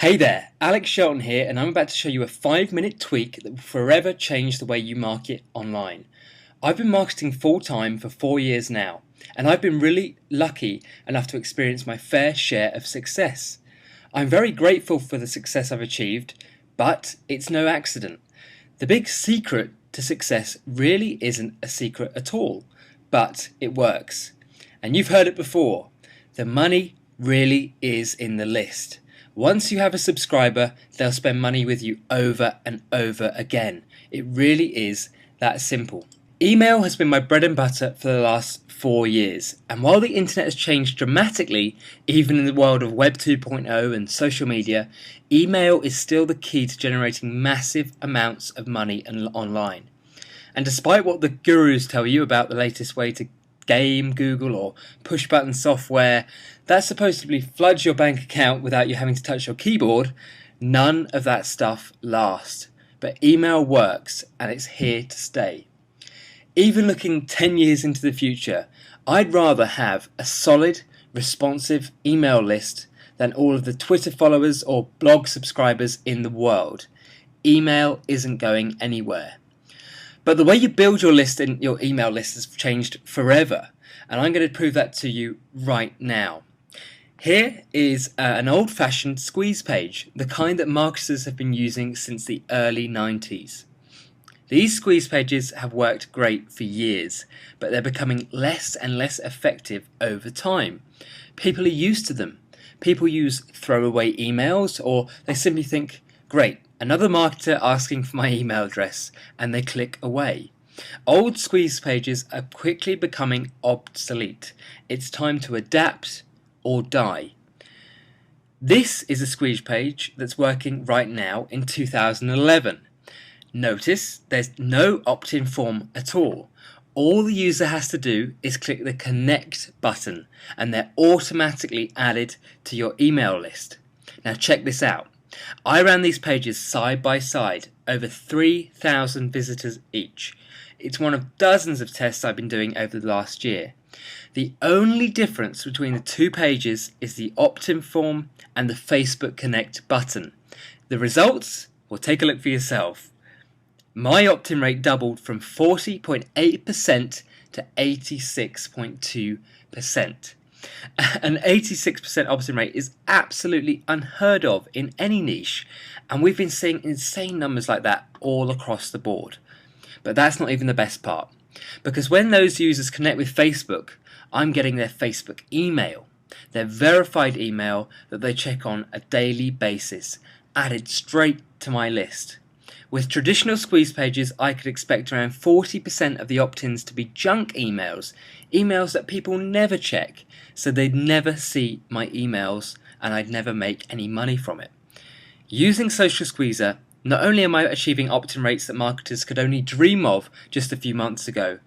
Hey there, Alex Shelton here, and I'm about to show you a 5-minute tweak that will forever change the way you market online. I've been marketing full-time for 4 years now, and I've been really lucky enough to experience my fair share of success. I'm very grateful for the success I've achieved, but it's no accident. The big secret to success really isn't a secret at all, but it works. And you've heard it before, the money really is in the list. Once you have a subscriber, they'll spend money with you over and over again. It really is that simple. Email has been my bread and butter for the last 4 years, and while the internet has changed dramatically, even in the world of Web 2.0 and social media, email is still the key to generating massive amounts of money online. And despite what the gurus tell you about the latest way to game Google or push button software that supposedly floods your bank account without you having to touch your keyboard, none of that stuff lasts. But email works, and it's here to stay. Even looking 10 years into the future, I'd rather have a solid, responsive email list than all of the Twitter followers or blog subscribers in the world. Email isn't going anywhere. But the way you build your list and your email list has changed forever, and I'm going to prove that to you right now. Here is an old-fashioned squeeze page, the kind that marketers have been using since the early 90s. These squeeze pages have worked great for years, but they're becoming less and less effective over time. People are used to them. People use throwaway emails, or they simply think, great, another marketer asking for my email address, and they click away. Old squeeze pages are quickly becoming obsolete. It's time to adapt or die. This is a squeeze page that's working right now in 2011. Notice there's no opt-in form at all. All the user has to do is click the connect button, and they're automatically added to your email list. Now check this out. I ran these pages side by side, over 3,000 visitors each. It's one of dozens of tests I've been doing over the last year. The only difference between the two pages is the opt-in form and the Facebook Connect button. The results? Well, take a look for yourself. My opt-in rate doubled from 40.8% to 86.2%. An 86% opt-in rate is absolutely unheard of in any niche, and we've been seeing insane numbers like that all across the board. But that's not even the best part, because when those users connect with Facebook, I'm getting their Facebook email, their verified email that they check on a daily basis, added straight to my list. With traditional squeeze pages, I could expect around 40% of the opt-ins to be junk emails, emails that people never check, so they'd never see my emails and I'd never make any money from it. Using Social Squeezer, not only am I achieving opt-in rates that marketers could only dream of just a few months ago,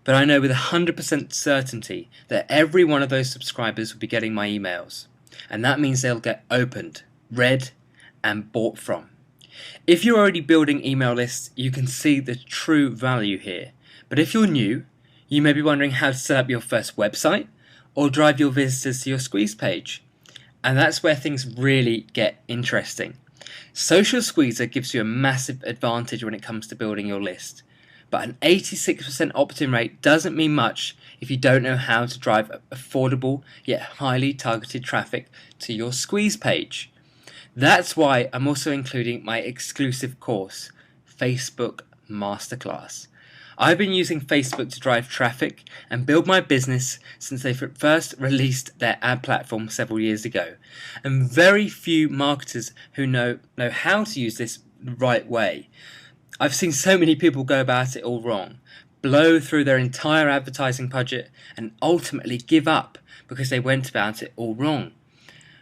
but I know with 100% certainty that every one of those subscribers will be getting my emails, and that means they'll get opened, read, and bought from. If you're already building email lists, you can see the true value here. But if you're new, you may be wondering how to set up your first website or drive your visitors to your squeeze page. And that's where things really get interesting. Social Squeezer gives you a massive advantage when it comes to building your list. But an 86% opt-in rate doesn't mean much if you don't know how to drive affordable yet highly targeted traffic to your squeeze page. That's why I'm also including my exclusive course, Facebook Masterclass. I've been using Facebook to drive traffic and build my business since they first released their ad platform several years ago. And very few marketers who know how to use this the right way. I've seen so many people go about it all wrong, blow through their entire advertising budget and ultimately give up because they went about it all wrong.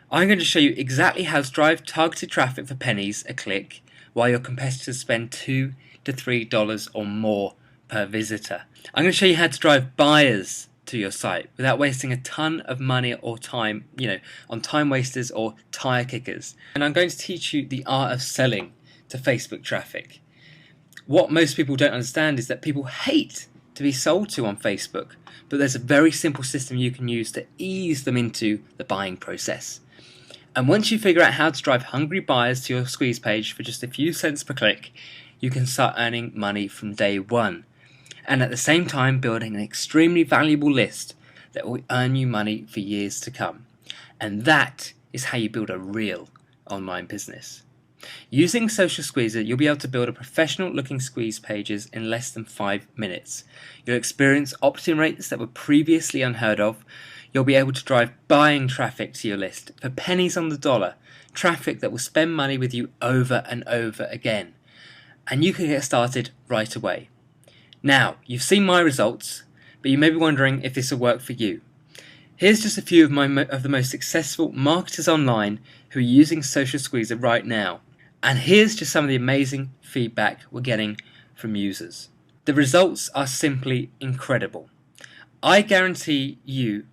I'm going to show you exactly how to drive targeted traffic for pennies a click while your competitors spend $2 to $3 or more per visitor. I'm going to show you how to drive buyers to your site without wasting a ton of money or time, on time wasters or tire kickers. And I'm going to teach you the art of selling to Facebook traffic. What most people don't understand is that people hate to be sold to on Facebook, but there's a very simple system you can use to ease them into the buying process. And once you figure out how to drive hungry buyers to your squeeze page for just a few cents per click, you can start earning money from day one. And at the same time building an extremely valuable list that will earn you money for years to come. And that is how you build a real online business. Using Social Squeezer, you'll be able to build a professional looking squeeze pages in less than 5 minutes. You'll experience opt-in rates that were previously unheard of. You'll be able to drive buying traffic to your list for pennies on the dollar, traffic that will spend money with you over and over again. And you can get started right away. Now, you've seen my results, but you may be wondering if this will work for you. Here's just a few of the most successful marketers online who are using Social Squeezer right now. And here's just some of the amazing feedback we're getting from users. The results are simply incredible. I guarantee you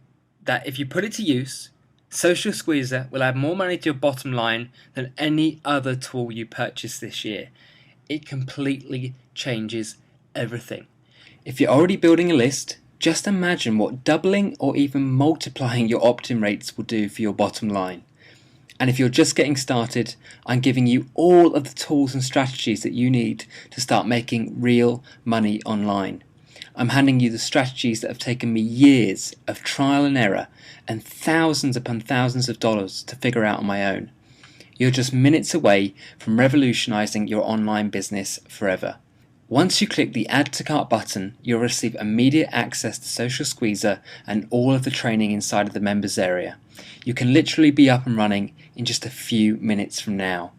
that if you put it to use, Social Squeezer will add more money to your bottom line than any other tool you purchase this year. It completely changes everything. If you're already building a list, just imagine what doubling or even multiplying your opt-in rates will do for your bottom line. And if you're just getting started, I'm giving you all of the tools and strategies that you need to start making real money online. I'm handing you the strategies that have taken me years of trial and error and thousands upon thousands of dollars to figure out on my own. You're just minutes away from revolutionizing your online business forever. Once you click the Add to Cart button, you'll receive immediate access to Social Squeezer and all of the training inside of the members area. You can literally be up and running in just a few minutes from now.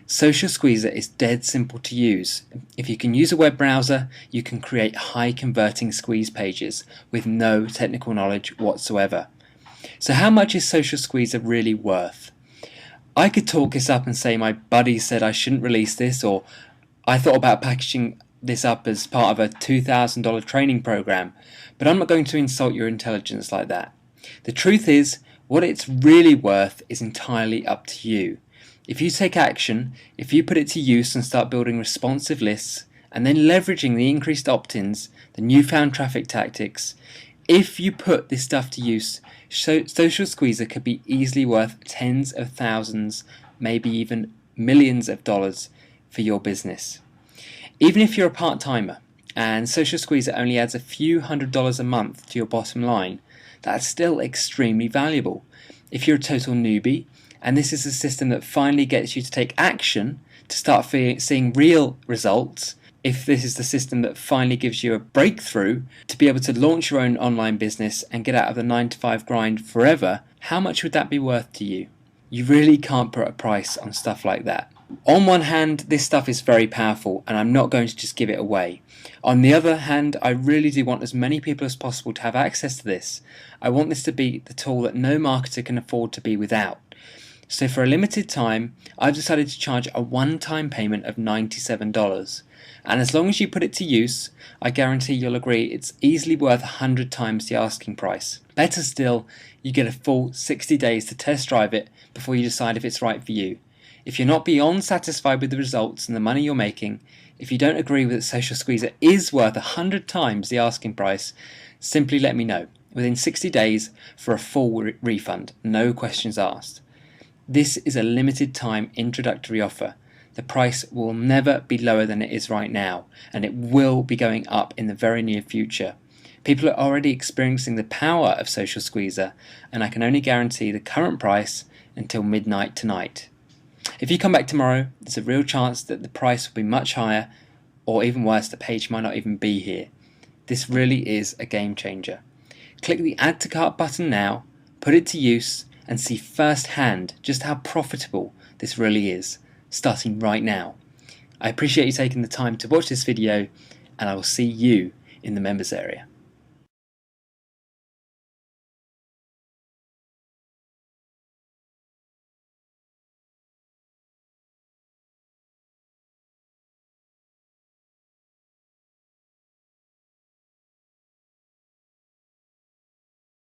Social Squeezer is dead simple to use. If you can use a web browser, you can create high converting squeeze pages with no technical knowledge whatsoever. So how much is Social Squeezer really worth? I could talk this up and say my buddy said I shouldn't release this, or I thought about packaging this up as part of a $2,000 training program, but I'm not going to insult your intelligence like that. The truth is, what it's really worth is entirely up to you. If you take action, if you put it to use and start building responsive lists, and then leveraging the increased opt-ins, the newfound traffic tactics, if you put this stuff to use, Social Squeezer could be easily worth tens of thousands, maybe even millions of dollars for your business. Even if you're a part-timer and Social Squeezer only adds a few $100s a month to your bottom line, that's still extremely valuable. If you're a total newbie and this is a system that finally gets you to take action to start seeing real results, if this is the system that finally gives you a breakthrough to be able to launch your own online business and get out of the 9-to-5 grind forever, how much would that be worth to you? You really can't put a price on stuff like that. On one hand, this stuff is very powerful and I'm not going to just give it away. On the other hand, I really do want as many people as possible to have access to this. I want this to be the tool that no marketer can afford to be without. So for a limited time, I've decided to charge a one-time payment of $97. And as long as you put it to use, I guarantee you'll agree it's easily worth 100 times the asking price. Better still, you get a full 60 days to test drive it before you decide if it's right for you. If you're not beyond satisfied with the results and the money you're making, if you don't agree that Social Squeezer is worth 100 times the asking price, simply let me know within 60 days for a full refund, no questions asked. This is a limited time introductory offer. The price will never be lower than it is right now, and it will be going up in the very near future. People are already experiencing the power of Social Squeezer, and I can only guarantee the current price until midnight tonight. If you come back tomorrow, there's a real chance that the price will be much higher, or even worse, the page might not even be here. This really is a game changer. Click the Add to Cart button now, put it to use, and see firsthand just how profitable this really is, starting right now. I appreciate you taking the time to watch this video, and I will see you in the members area.